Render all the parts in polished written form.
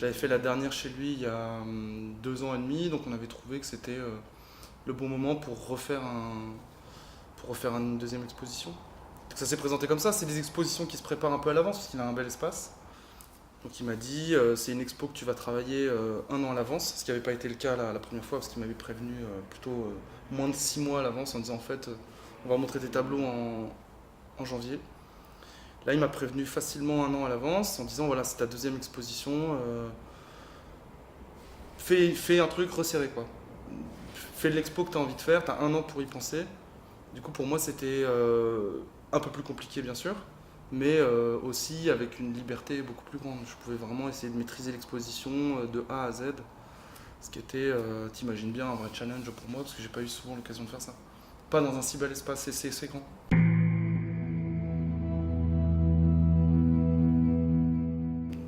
J'avais fait la dernière chez lui il y a 2 ans et demi, donc on avait trouvé que c'était le bon moment pour refaire une deuxième exposition. Donc ça s'est présenté comme ça, c'est des expositions qui se préparent un peu à l'avance parce qu'il a un bel espace. Donc il m'a dit c'est une expo que tu vas travailler 1 an à l'avance, ce qui n'avait pas été le cas la première fois parce qu'il m'avait prévenu plutôt moins de 6 mois à l'avance en disant en fait on va montrer tes tableaux en janvier. Là il m'a prévenu facilement 1 an à l'avance en disant voilà c'est ta deuxième exposition, fais un truc resserré quoi. Fais l'expo que tu as envie de faire, tu as 1 an pour y penser. Du coup pour moi c'était un peu plus compliqué bien sûr, mais aussi avec une liberté beaucoup plus grande. Je pouvais vraiment essayer de maîtriser l'exposition de A à Z, ce qui était, t'imagines bien, un vrai challenge pour moi, parce que j'ai pas eu souvent l'occasion de faire ça. Pas dans un si bel espace, c'est grand.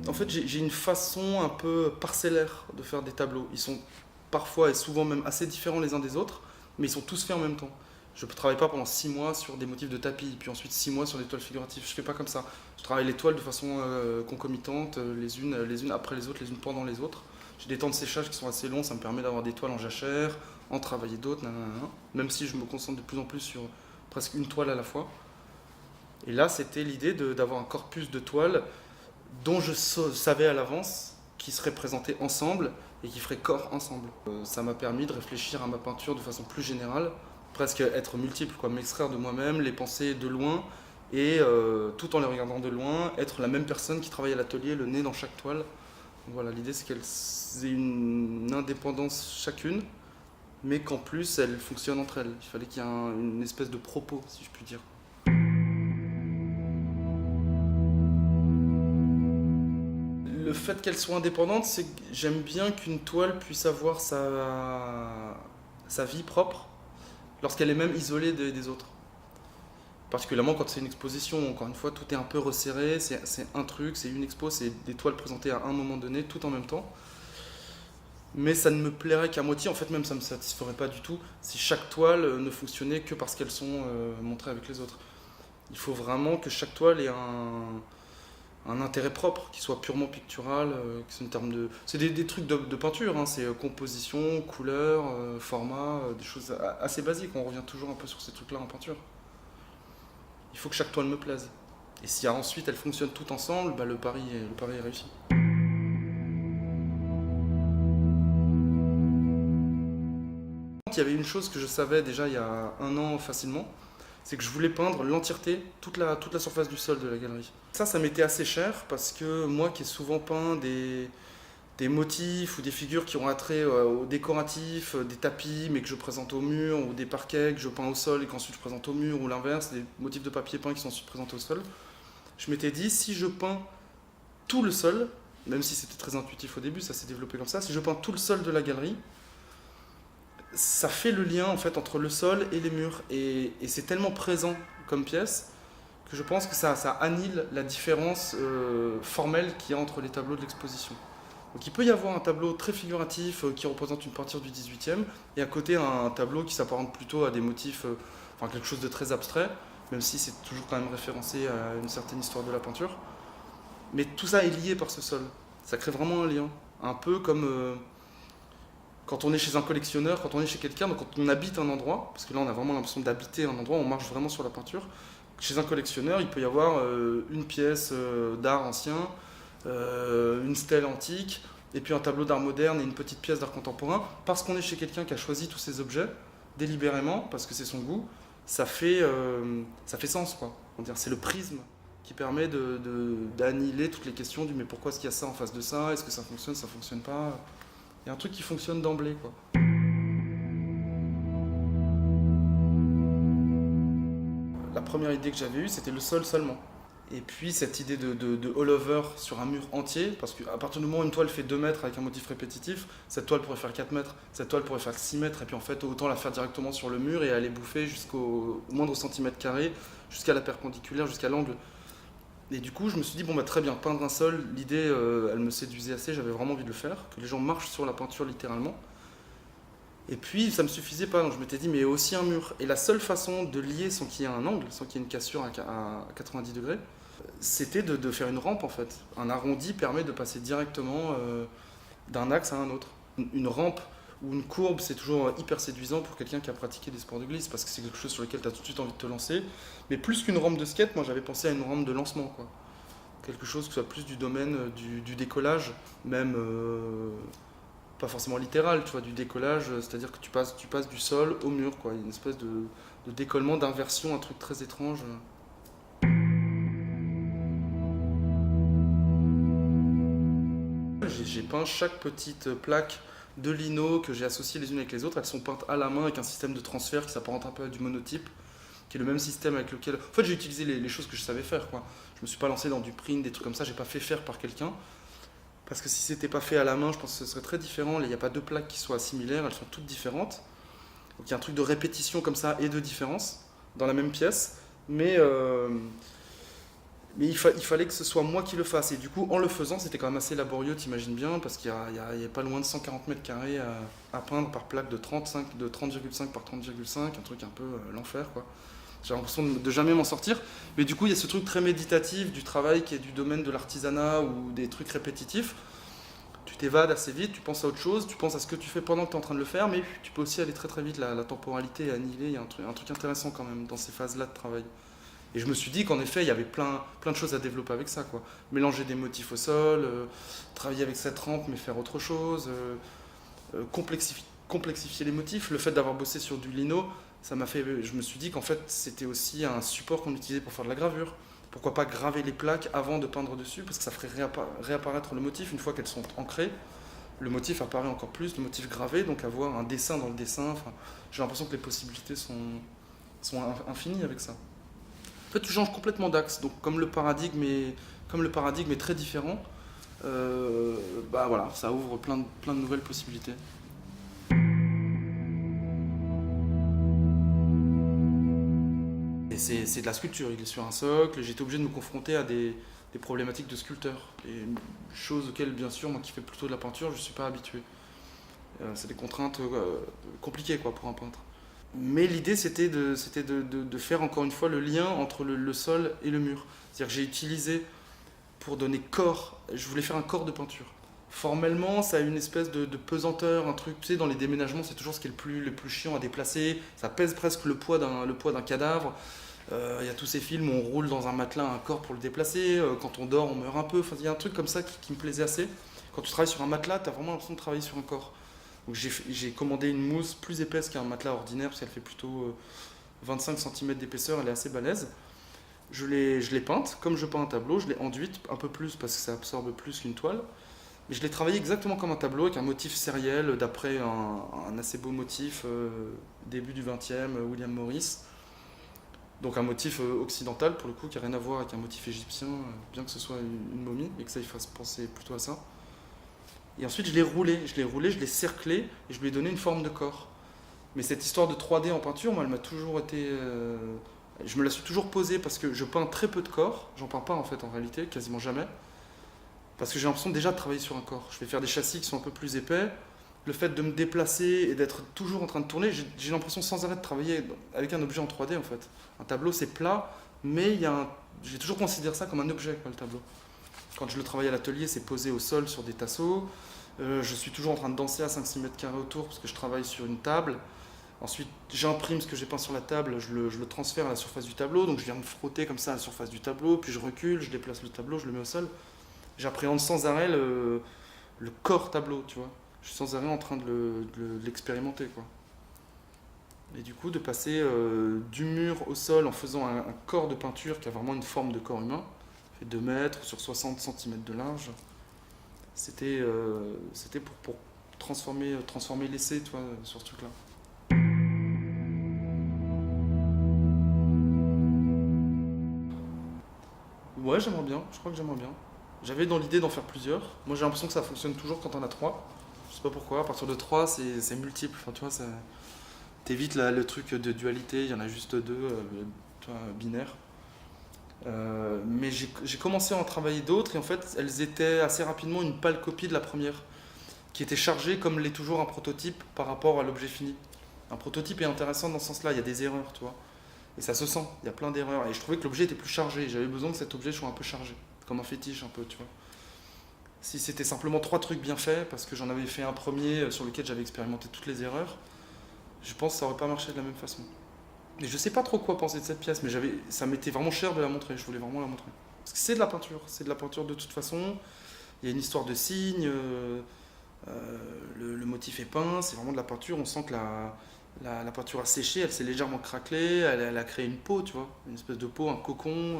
En fait, j'ai une façon un peu parcellaire de faire des tableaux. Ils sont parfois et souvent même assez différents les uns des autres, mais ils sont tous faits en même temps. Je ne travaille pas pendant 6 mois sur des motifs de tapis, puis ensuite 6 mois sur des toiles figuratives. Je ne fais pas comme ça. Je travaille les toiles de façon concomitante, les unes après les autres, les unes pendant les autres. J'ai des temps de séchage qui sont assez longs, ça me permet d'avoir des toiles en jachère, en travailler d'autres, nanana. Même si je me concentre de plus en plus sur presque une toile à la fois. Et là, c'était l'idée d'avoir un corpus de toiles dont je savais à l'avance qu'ils seraient présentés ensemble et qui feraient corps ensemble. Ça m'a permis de réfléchir à ma peinture de façon plus générale, presque être multiple, quoi, m'extraire de moi-même, les penser de loin et tout en les regardant de loin, être la même personne qui travaille à l'atelier, le nez dans chaque toile. Donc voilà, l'idée c'est qu'elles aient une indépendance chacune, mais qu'en plus elles fonctionnent entre elles. Il fallait qu'il y ait une espèce de propos, si je puis dire. Le fait qu'elle soit indépendante, c'est que j'aime bien qu'une toile puisse avoir sa vie propre lorsqu'elle est même isolée des autres. Particulièrement quand c'est une exposition, encore une fois, tout est un peu resserré, c'est un truc, c'est une expo, c'est des toiles présentées à un moment donné, tout en même temps. Mais ça ne me plairait qu'à moitié, en fait même ça ne me satisferait pas du tout si chaque toile ne fonctionnait que parce qu'elles sont montrées avec les autres. Il faut vraiment que chaque toile ait un intérêt propre, qui soit purement pictural, qui soit en termes de... C'est des trucs de peinture, hein, c'est composition, couleur, format, des choses assez basiques, on revient toujours un peu sur ces trucs-là en peinture. Il faut que chaque toile me plaise. Et si ensuite elles fonctionnent toutes ensemble, bah le pari est réussi. Il y avait une chose que je savais déjà il y a 1 an facilement, c'est que je voulais peindre l'entièreté, toute la surface du sol de la galerie. Ça m'était assez cher parce que moi qui ai souvent peint des motifs ou des figures qui ont attrait au décoratif, des tapis mais que je présente au mur, ou des parquets que je peins au sol et qu'ensuite je présente au mur, ou l'inverse, des motifs de papier peint qui sont ensuite présentés au sol. Je m'étais dit, si je peins tout le sol, même si c'était très intuitif au début, ça s'est développé comme ça, si je peins tout le sol de la galerie, ça fait le lien en fait entre le sol et les murs. Et c'est tellement présent comme pièce que je pense que ça annule la différence formelle qu'il y a entre les tableaux de l'exposition. Donc il peut y avoir un tableau très figuratif qui représente une peinture du 18e et à côté un tableau qui s'apparente plutôt à des motifs, enfin quelque chose de très abstrait, même si c'est toujours quand même référencé à une certaine histoire de la peinture. Mais tout ça est lié par ce sol. Ça crée vraiment un lien. Un peu comme quand on est chez un collectionneur, quand on est chez quelqu'un, donc quand on habite un endroit, parce que là on a vraiment l'impression d'habiter un endroit, on marche vraiment sur la peinture. Chez un collectionneur, il peut y avoir une pièce d'art ancien, une stèle antique, et puis un tableau d'art moderne et une petite pièce d'art contemporain. Parce qu'on est chez quelqu'un qui a choisi tous ces objets, délibérément, parce que c'est son goût, ça fait sens, quoi. C'est le prisme qui permet d'annihiler toutes les questions du mais pourquoi est-ce qu'il y a ça en face de ça, est-ce que ça fonctionne pas. Il y a un truc qui fonctionne d'emblée, quoi. La première idée que j'avais eue, c'était le sol seulement. Et puis cette idée de all-over sur un mur entier, parce qu'à partir du moment où une toile fait 2 mètres avec un motif répétitif, cette toile pourrait faire 4 mètres, cette toile pourrait faire 6 mètres, et puis en fait autant la faire directement sur le mur et aller bouffer jusqu'au moindre centimètre carré, jusqu'à la perpendiculaire, jusqu'à l'angle. Et du coup, je me suis dit, bon bah très bien, peindre un sol, l'idée, elle me séduisait assez, j'avais vraiment envie de le faire, que les gens marchent sur la peinture littéralement. Et puis, ça me suffisait pas, donc je m'étais dit, mais aussi un mur. Et la seule façon de lier sans qu'il y ait un angle, sans qu'il y ait une cassure à 90 degrés, c'était de faire une rampe en fait. Un arrondi permet de passer directement d'un axe à un autre. Une rampe ou une courbe, c'est toujours hyper séduisant pour quelqu'un qui a pratiqué des sports de glisse parce que c'est quelque chose sur lequel tu as tout de suite envie de te lancer. Mais plus qu'une rampe de skate, moi j'avais pensé à une rampe de lancement, quoi. Quelque chose qui soit plus du domaine du décollage, même pas forcément littéral, tu vois, du décollage, c'est-à-dire que tu passes du sol au mur, quoi. Une espèce de décollement, d'inversion, un truc très étrange. J'ai peint chaque petite plaque de lino que j'ai associées les unes avec les autres. Elles sont peintes à la main avec un système de transfert qui s'apparente un peu à du monotype, qui est le même système avec lequel... En fait, j'ai utilisé les choses que je savais faire, quoi. Je me suis pas lancé dans du print, des trucs comme ça, j'ai pas fait faire par quelqu'un. Parce que si c'était pas fait à la main, je pense que ce serait très différent. Il n'y a pas deux plaques qui soient similaires, elles sont toutes différentes. Donc il y a un truc de répétition comme ça et de différence dans la même pièce. Mais il fallait que ce soit moi qui le fasse. Et du coup, en le faisant, c'était quand même assez laborieux, t'imagines bien, parce qu'il y a pas loin de 140 mètres carrés à peindre par plaque de 30,5 par 30,5, un truc un peu l'enfer, quoi. J'ai l'impression de jamais m'en sortir. Mais du coup, il y a ce truc très méditatif du travail qui est du domaine de l'artisanat ou des trucs répétitifs. Tu t'évades assez vite, tu penses à autre chose, tu penses à ce que tu fais pendant que tu es en train de le faire, mais tu peux aussi aller très très vite. La temporalité est annihilée. Il y a un truc intéressant quand même dans ces phases-là de travail. Et je me suis dit qu'en effet, il y avait plein de choses à développer avec ça, quoi. Mélanger des motifs au sol, travailler avec cette rampe, mais faire autre chose, complexifier les motifs. Le fait d'avoir bossé sur du lino, ça m'a fait. Je me suis dit qu'en fait, c'était aussi un support qu'on utilisait pour faire de la gravure. Pourquoi pas graver les plaques avant de peindre dessus, parce que ça ferait réapparaître le motif une fois qu'elles sont ancrées. Le motif apparaît encore plus, le motif gravé, donc avoir un dessin dans le dessin. Enfin, j'ai l'impression que les possibilités sont infinies avec ça. En fait, tu changes complètement d'axe. Donc, comme le paradigme est très différent, bah voilà, ça ouvre plein de nouvelles possibilités. Et c'est de la sculpture. Il est sur un socle. J'étais obligé de me confronter à des problématiques de sculpteur. Et chose auxquelles, bien sûr, moi qui fais plutôt de la peinture, je ne suis pas habitué. C'est des contraintes compliquées, quoi, pour un peintre. Mais l'idée, c'était de faire encore une fois le lien entre le sol et le mur. C'est-à-dire que j'ai utilisé, pour donner corps, je voulais faire un corps de peinture. Formellement, ça a une espèce de pesanteur, un truc, tu sais, dans les déménagements, c'est toujours ce qui est le plus chiant à déplacer. Ça pèse presque le poids d'un cadavre. Il y a tous ces films où on roule dans un matelas un corps pour le déplacer. Quand on dort, on meurt un peu. Enfin, il y a un truc comme ça qui me plaisait assez. Quand tu travailles sur un matelas, tu as vraiment l'impression de travailler sur un corps. Donc j'ai commandé une mousse plus épaisse qu'un matelas ordinaire parce qu'elle fait plutôt 25 cm d'épaisseur, elle est assez balèze. Je l'ai peinte comme je peins un tableau, je l'ai enduite un peu plus parce que ça absorbe plus qu'une toile. Mais je l'ai travaillé exactement comme un tableau avec un motif sériel d'après un assez beau motif début du 20e, William Morris. Donc un motif occidental pour le coup qui n'a rien à voir avec un motif égyptien, bien que ce soit une momie et que ça y fasse penser plutôt à ça. Et ensuite, je l'ai cerclé et je lui ai donné une forme de corps. Mais cette histoire de 3D en peinture, moi, elle m'a toujours été. Je me la suis toujours posée parce que je peins très peu de corps. J'en peins pas en fait en réalité, quasiment jamais. Parce que j'ai l'impression déjà de travailler sur un corps. Je vais faire des châssis qui sont un peu plus épais. Le fait de me déplacer et d'être toujours en train de tourner, j'ai l'impression sans arrêt de travailler avec un objet en 3D en fait. Un tableau c'est plat, mais j'ai toujours considéré ça comme un objet, quoi, le tableau. Quand je le travaille à l'atelier, c'est posé au sol sur des tasseaux. Je suis toujours en train de danser à 5-6 mètres carrés autour parce que je travaille sur une table. Ensuite, j'imprime ce que j'ai peint sur la table, je le transfère à la surface du tableau. Donc je viens me frotter comme ça à la surface du tableau, puis je recule, je déplace le tableau, je le mets au sol. J'appréhende sans arrêt le corps tableau, tu vois. Je suis sans arrêt en train de l'expérimenter, quoi. Et du coup, de passer du mur au sol en faisant un corps de peinture qui a vraiment une forme de corps humain, fait 2 mètres sur 60 cm de large, c'était pour transformer l'essai, toi, sur ce truc-là. Ouais, j'aimerais bien, je crois que j'aimerais bien. J'avais dans l'idée d'en faire plusieurs. Moi, j'ai l'impression que ça fonctionne toujours quand on a 3. Je sais pas pourquoi, à partir de 3, c'est multiple. Enfin, tu vois, t'évites le truc de dualité, il y en a juste 2, tu vois, binaires. Mais j'ai commencé à en travailler d'autres et en fait, elles étaient assez rapidement une pâle copie de la première, qui était chargée comme l'est toujours un prototype par rapport à l'objet fini. Un prototype est intéressant dans ce sens-là, il y a des erreurs, tu vois. Et ça se sent, il y a plein d'erreurs. Et je trouvais que l'objet était plus chargé. J'avais besoin que cet objet soit un peu chargé, comme un fétiche un peu, tu vois. Si c'était simplement 3 trucs bien faits, parce que j'en avais fait un premier sur lequel j'avais expérimenté toutes les erreurs, je pense que ça aurait pas marché de la même façon. Et je sais pas trop quoi penser de cette pièce, mais ça m'était vraiment cher de la montrer, je voulais vraiment la montrer. Parce que c'est de la peinture de toute façon. Il y a une histoire de cygne, le motif est peint, c'est vraiment de la peinture. On sent que la peinture a séché, elle s'est légèrement craquelée, elle a créé une peau, tu vois, une espèce de peau, un cocon.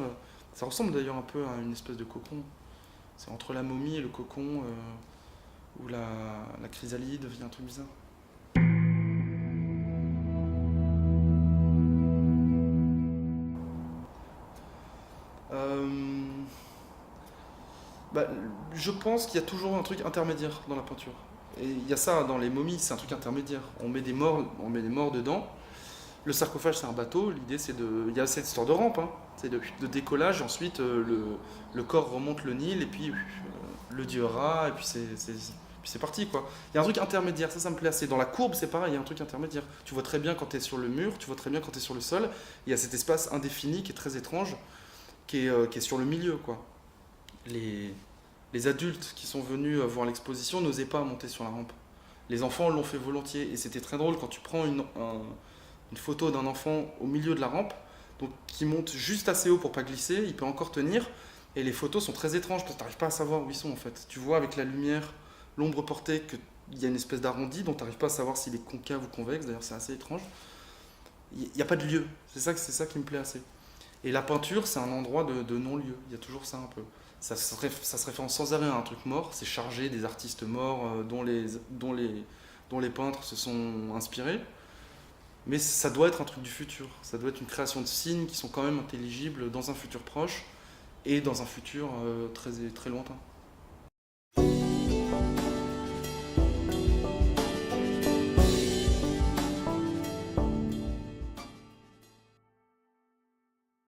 Ça ressemble d'ailleurs un peu à une espèce de cocon. C'est entre la momie et le cocon, où la chrysalide devient un truc bizarre. Euh, Bah, je pense qu'il y a toujours un truc intermédiaire dans la peinture. Et il y a ça dans les momies, c'est un truc intermédiaire. On met des morts dedans. Le sarcophage, c'est un bateau. L'idée, c'est de. Il y a cette histoire de rampe, hein. C'est de décollage. Ensuite, le corps remonte le Nil, et puis le dieu Ra, et puis puis c'est parti, quoi. Il y a un truc intermédiaire, ça me plaît assez. Dans la courbe, c'est pareil, il y a un truc intermédiaire. Tu vois très bien quand tu es sur le mur, tu vois très bien quand tu es sur le sol. Il y a cet espace indéfini qui est très étrange, qui est sur le milieu, quoi. Les, les adultes qui sont venus voir l'exposition n'osaient pas monter sur la rampe. Les enfants l'ont fait volontiers. Et c'était très drôle quand tu prends une photo d'un enfant au milieu de la rampe, donc qui monte juste assez haut pour pas glisser, il peut encore tenir. Et les photos sont très étranges parce que tu n'arrives pas à savoir où ils sont en fait. Tu vois avec la lumière, l'ombre portée, qu'il y a une espèce d'arrondi dont tu n'arrives pas à savoir s'il est concave ou convexe. D'ailleurs, c'est assez étrange. Il n'y a pas de lieu. C'est ça qui me plaît assez. Et la peinture, c'est un endroit de non-lieu. Il y a toujours ça un peu. Ça se référence sans arrêt à un truc mort. C'est chargé des artistes morts dont les peintres se sont inspirés. Mais ça doit être un truc du futur. Ça doit être une création de signes qui sont quand même intelligibles dans un futur proche et dans un futur très, très lointain.